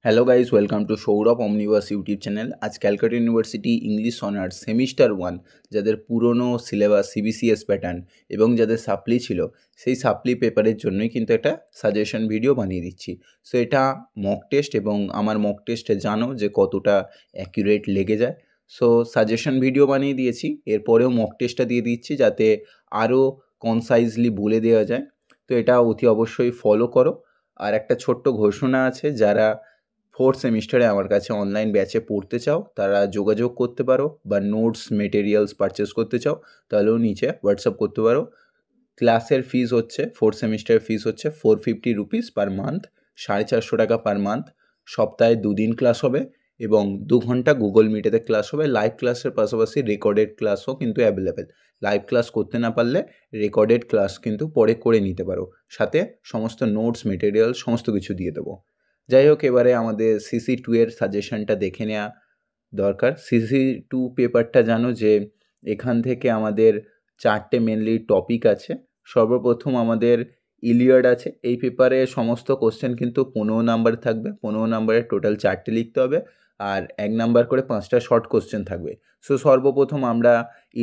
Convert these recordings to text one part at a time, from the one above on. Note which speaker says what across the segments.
Speaker 1: Hello guys, welcome to Sourav omniverse YouTube channel. আজ Calcutta university English honours semester 1 যাদের পুরনো syllabus CBCS pattern এবং যাদের সাপ্লি ছিল সেই সাপ্লি পেপারের জন্যই কিন্তু একটা সাজেশন ভিডিও বানিয়ে দিচ্ছি। সো এটা মক টেস্ট এবং আমার মক টেস্টে জানো যে কতটা অ্যাকিউরেট লেগে যায়। সো সাজেশন ভিডিও বানিয়ে দিয়েছি, এরপরেও মক টেস্টটা দিয়ে দিচ্ছি যাতে আরও কনসাইজলি বলে দেওয়া যায়। তো এটা অতি অবশ্যই ফলো করো। আর একটা ছোট্ট ঘোষণা আছে, যারা ফোর্থ সেমিস্টারে আমার কাছে অনলাইন ব্যাচে পড়তে চাও তারা যোগাযোগ করতে পারো, বা নোটস মেটেরিয়ালস পারচেস করতে চাও তাহলেও নিচে হোয়াটসঅ্যাপ করতে পারো। ক্লাসের ফিস হচ্ছে, ফোর্থ সেমিস্টারের ফিস হচ্ছে 450 রুপিস পার মান্থ, 450 টাকা পার মান্থ। সপ্তাহে 2 দিন ক্লাস হবে এবং 2 ঘন্টা গুগল মিটেতে ক্লাস হবে। লাইভ ক্লাসের পাশাপাশি রেকর্ডেড ক্লাসও কিন্তু অ্যাভেলেবেল। লাইভ ক্লাস করতে না পারলে রেকর্ডেড ক্লাস কিন্তু পরে করে নিতে পারো, সাথে সমস্ত নোটস মেটেরিয়াল সমস্ত কিছু দিয়ে দেবো। যাই হোক, এবারে আমাদের CC2 এর সাজেশনটা দেখে নেওয়া দরকার। CC2 পেপারটা জানো যে এখান থেকে আমাদের 4টে মেনলি টপিক আছে। সর্বপ্রথম আমাদের ইলিয়াড আছে। এই পেপারে সমস্ত কোশ্চেন কিন্তু 15 নাম্বার থাকবে। 15 নাম্বারের টোটাল 4টে লিখতে হবে, আর 1 নাম্বার করে 5টা শর্ট কোশ্চেন থাকবে। সো সর্বপ্রথম আমরা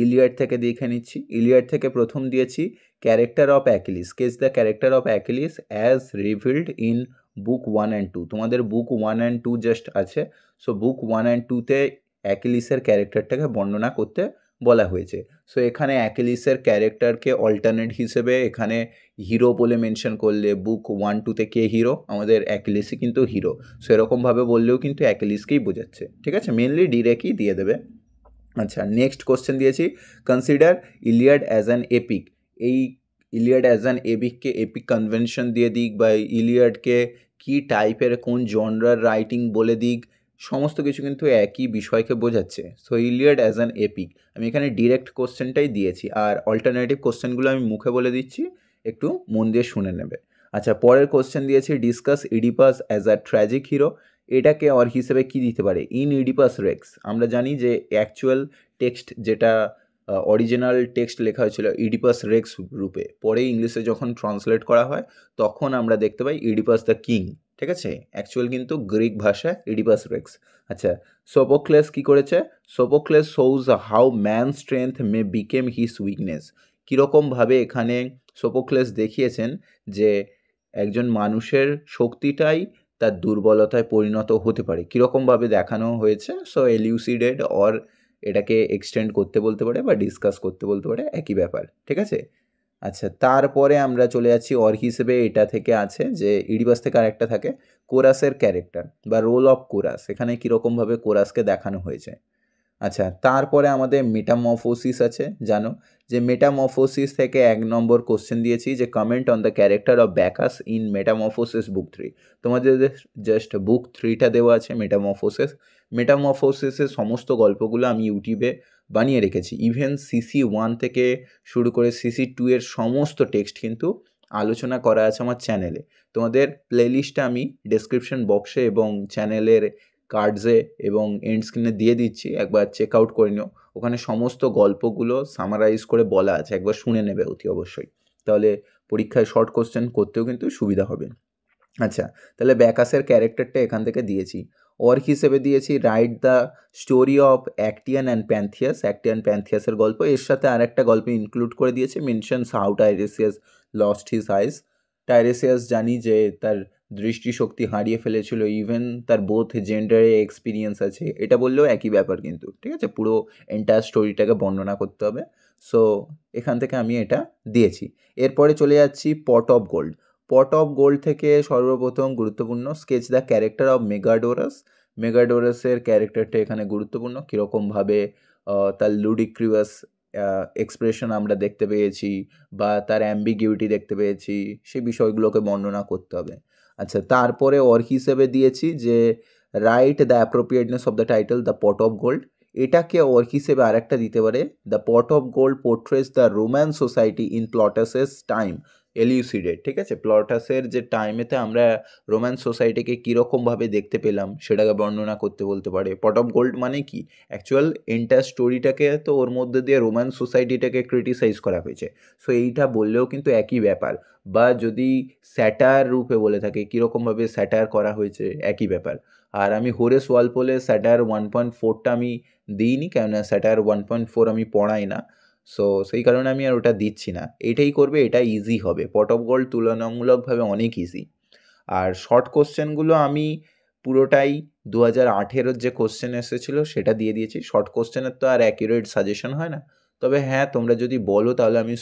Speaker 1: ইলিয়াড থেকে দেখে নিচ্ছি। ইলিয়াড থেকে প্রথম দিয়েছি character of Achilles, sketch the character of Achilles as revealed in book 1 and 2। তোমাদের বুক 1 অ্যান্ড 2 জাস্ট আছে। সো বুক 1 অ্যান্ড 2তে অ্যাকিলিসের ক্যারেক্টারটাকে বর্ণনা করতে বলা হয়েছে। সো এখানে অ্যাকিলিসের ক্যারেক্টারকে অল্টারনেট হিসেবে এখানে হিরো বলে মেনশন করলে বুক 1-2তে কে হিরো? আমাদের অ্যাকিলিসই কিন্তু হিরো। সো এরকমভাবে বললেও কিন্তু অ্যাকিলিসকেই বোঝাচ্ছে, ঠিক আছে? মেনলি ডিরেক্টই দিয়ে দেবে। আচ্ছা, নেক্সট কোশ্চেন দিয়েছি consider Iliad as an epic. এই ইলিয়াড অ্যাজ অ্যান এপিককে এপিক কনভেনশন দিয়ে দিক, বা ইলিয়াডকে কী টাইপের কোন জনরার রাইটিং বলে দিক, সমস্ত কিছু কিন্তু একই বিষয়কে বোঝাচ্ছে। So Iliad as an epic, আমি এখানে ডিরেক্ট কোশ্চেনটাই দিয়েছি, আর অল্টারনেটিভ কোশ্চেনগুলো আমি মুখে বলে দিচ্ছি, একটু মন দিয়ে শুনে নেবে। আচ্ছা, পরের কোশ্চেন দিয়েছি discuss Oedipus as a tragic hero. এটাকে অর হিসেবে কি দিতে পারে? In Oedipus Rex. আমরা জানি যে অ্যাকচুয়াল টেক্সট যেটা অরিজিনাল টেক্সট লেখা হয়েছিল ইডিপাস রেক্স রূপে, পরে ইংলিশে যখন ট্রান্সলেট করা হয় তখন আমরা দেখতে পাই ইডিপাস দ্য কিং, ঠিক আছে? অ্যাকচুয়াল কিন্তু গ্রিক ভাষায় ইডিপাস রেক্স। আচ্ছা, সোপোক্লেস কি করেছে? Sophocles shows how man strength may became his weakness. কীরকমভাবে এখানে সোপোক্লেস দেখিয়েছেন যে একজন মানুষের শক্তিটাই তার দুর্বলতায় পরিণত হতে পারে, কীরকমভাবে দেখানো হয়েছে। সো এলিউসিডেড অর এটাকে এক্সটেন্ড করতে বলতে পারে, বা ডিসকাস করতে বলতে পারে, একই ব্যাপার, ঠিক আছে? আচ্ছা, তারপরে আমরা চলে যাচ্ছি অর হিসেবে। এটা থেকে আছে যে ইডিপাস থেকে আরেকটা থাকে কোরাসের ক্যারেক্টার বা রোল অফ কোরাস, এখানে কীরকমভাবে কোরাসকে দেখানো হয়েছে। আচ্ছা, তারপরে আমাদের মেটামরফোসিস আছে। জানো যে মেটামরফোসিস থেকে 1 নম্বর কোশ্চেন দিয়েছি যে comment on the character of Bacchus in Metamorphosis book 3। তোমাদের জাস্ট বুক 3টা দেওয়া আছে মেটামরফোসিস। মেটামরফোসিসের সমস্ত গল্পগুলো আমি ইউটিউবে বানিয়ে রেখেছি। ইভেন CC1 থেকে শুরু করে CC2 এর সমস্ত টেক্সট কিন্তু আলোচনা করা আছে আমার চ্যানেলে। তোমাদের প্লেলিস্টটা আমি ডেসক্রিপশন বক্সে এবং চ্যানেলের কার্ডসে এবং এন্ড স্ক্রিনে দিয়ে দিচ্ছি, একবার চেক আউট করে নিও। ওখানে সমস্ত গল্পগুলো সামারাইজ করে বলা আছে, একবার শুনে নেবে অতি অবশ্যই। তাহলে পরীক্ষায় শর্ট কোশ্চেন করতেও কিন্তু সুবিধা হবে। আচ্ছা, তাহলে ব্যাকাসের ক্যারেক্টারটা এখান থেকে দিয়েছি। অর হিসেবে দিয়েছি write the story of Actaeon and Pentheus. Actaeon প্যান্থিয়াসের গল্প, এর সাথে আরেকটা গল্প ইনক্লুড করে দিয়েছি, mentions how Tiresias lost his eyes. Tiresias জানি যে তার দৃষ্টিশক্তি হারিয়ে ফেলেছিল, ইভেন তার বোথ জেন্ডারে এক্সপিরিয়েন্স আছে, এটা বললেও একই ব্যাপার কিন্তু, ঠিক আছে? পুরো এন্টায়ার স্টোরিটাকে বর্ণনা করতে হবে। সো এখান থেকে আমি এটা দিয়েছি। এরপরে চলে যাচ্ছি pot of gold. Pot of gold থেকে সর্বপ্রথম গুরুত্বপূর্ণ sketch the character of Megadorus. মেগাডোরাসের ক্যারেক্টারটা এখানে গুরুত্বপূর্ণ, কীরকমভাবে তার লুডিক্রিয়াস এক্সপ্রেশন আমরা দেখতে পেয়েছি, বা তার অ্যাম্বিগিউটি দেখতে পেয়েছি, সেই বিষয়গুলোকে বর্ণনা করতে হবে। আচ্ছা, তারপরে অর হিসেবে দিয়েছি যে write the appropriateness of the title the pot of gold. এটাকে অর হিসেবে আরেকটা দিতে পারে the pot of gold portrays the Roman society in Plautus's time. Elucidate, ঠিক আছে, প্লটাসের যে টাইমেতে আমরা রোম্যান্স সোসাইটিকে কীরকমভাবে দেখতে পেলাম সেটাকে বর্ণনা করতে বলতে পারে। পট অফ গোল্ড মানে কি, অ্যাকচুয়াল এন্টায়ার স্টোরিটাকে তো ওর মধ্যে দিয়ে রোম্যান্স সোসাইটিটাকে ক্রিটিসাইজ করা হয়েছে। সো এইটা বললেও কিন্তু একই ব্যাপার, বা যদি স্যাটায়ার রূপে বলে থাকে কীরকমভাবে স্যাটায়ার করা হয়েছে একই ব্যাপার। আর আমি হোরেস ওয়ালপোলে স্যাটায়ার 1.4টা আমি দিইনি, কেননা স্যাটায়ার 1.4 আমি পড়াই না, সো সেই কারণে আমি আর ওটা দিচ্ছি না। এটাই করবে, এটা ইজি হবে। পট অফ গোল্ড তুলনামূলকভাবে অনেক ইজি। আর শর্ট কোশ্চেনগুলো আমি পুরোটাই 2018 যে কোশ্চেন এসেছিলো সেটা দিয়ে দিয়েছি। শর্ট কোশ্চেনের তো আর অ্যাকিউরেট সাজেশন হয় না, তবে হ্যাঁ তোমরা যদি বলো তাহলে আমি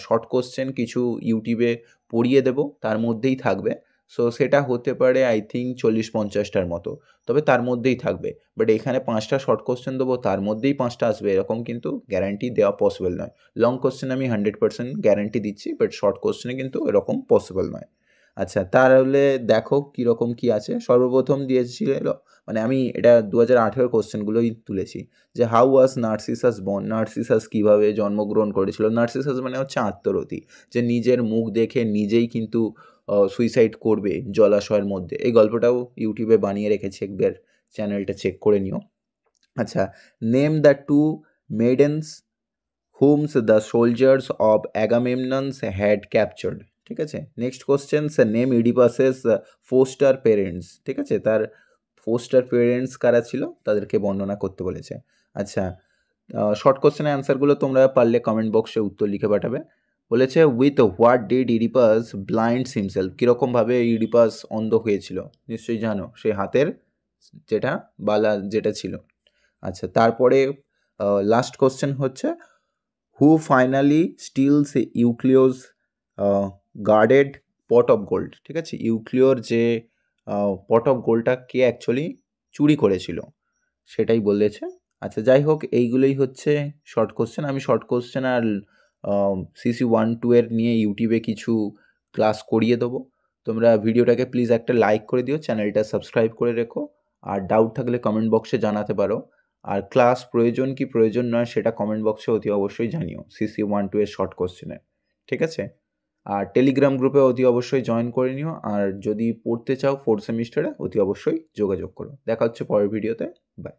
Speaker 1: শর্ট কোশ্চেন কিছু ইউটিউবে পড়িয়ে দেবো, তার মধ্যেই থাকবে। সো সেটা হতে পারে আই থিঙ্ক 40-50টার মতো, তবে তার মধ্যেই থাকবে। বাট এখানে 5টা শর্ট কোশ্চেন দেবো, তার মধ্যেই 5টা আসবে এরকম কিন্তু গ্যারান্টি দেওয়া পসিবল নয়। লং কোশ্চেন আমি 100% গ্যারান্টি দিচ্ছি, বাট শর্ট কোশ্চেনে কিন্তু এরকম পসিবল নয়। আচ্ছা, তাহলে দেখো কীরকম কী আছে। সর্বপ্রথম দিয়েছিল, মানে আমি এটা 2018 কোশ্চেনগুলোই তুলেছি, যে how was narcissus born, narcissus কীভাবে জন্মগ্রহণ করেছিল। নার্সিসাস মানে হচ্ছে আত্মরতি, যে নিজের মুখ দেখে নিজেই কিন্তু সুইসাইড করবে জলাশয়ের মধ্যে। এই গল্পটাও ইউটিউবে বানিয়ে রেখেছি, একবার চ্যানেলটা চেক করে নিও। আচ্ছা, name the two maidens whom the soldiers of Agamemnon's had captured, ঠিক আছে। Next question, name Oedipus's foster parents, ঠিক আছে, তার ফোস্টার পেরেন্টস কারা ছিল তাদেরকে বর্ণনা করতে বলেছে। আচ্ছা, শর্ট কোশ্চেনের অ্যান্সারগুলো তোমরা পারলে কমেন্ট বক্সে উত্তর লিখে পাঠাবে। বলেছে with what did Oedipus blinds himself, কীরকমভাবে ইডিপাস অন্ধ হয়েছিল, নিশ্চয়ই জানো, সেই হাতের যেটা বালা যেটা ছিল। আচ্ছা, তারপরে লাস্ট কোশ্চেন হচ্ছে who finally steals Euclio's guarded pot of gold, ঠিক আছে, ইউক্লিওর যে পট অফ গোল্ডটা কে অ্যাকচুয়ালি চুরি করেছিল সেটাই বলেছে। আচ্ছা, যাই হোক, এইগুলোই হচ্ছে শর্ট কোশ্চেন। আমি শর্ট কোশ্চেন আর সিসি 1-2 এর নিয়ে ইউটিউবে কিছু ক্লাস করিয়ে দেবো। তোমরা ভিডিওটাকে প্লিজ একটা লাইক করে দিও, চ্যানেলটা সাবস্ক্রাইব করে রেখো, আর ডাউট থাকলে কমেন্ট বক্সে জানাতে পারো। আর ক্লাস প্রয়োজন কি প্রয়োজন নয় সেটা কমেন্ট বক্সে অতি অবশ্যই জানিও সিসি 1-2 এর শর্ট কোশ্চেনের, ঠিক আছে। আর টেলিগ্রাম গ্রুপে অতি অবশ্যই জয়েন করে নিও, আর যদি পড়তে চাও 4th সেমিস্টারে অতি অবশ্যই যোগাযোগ করো। দেখা হচ্ছে পরের ভিডিওতে, বাই।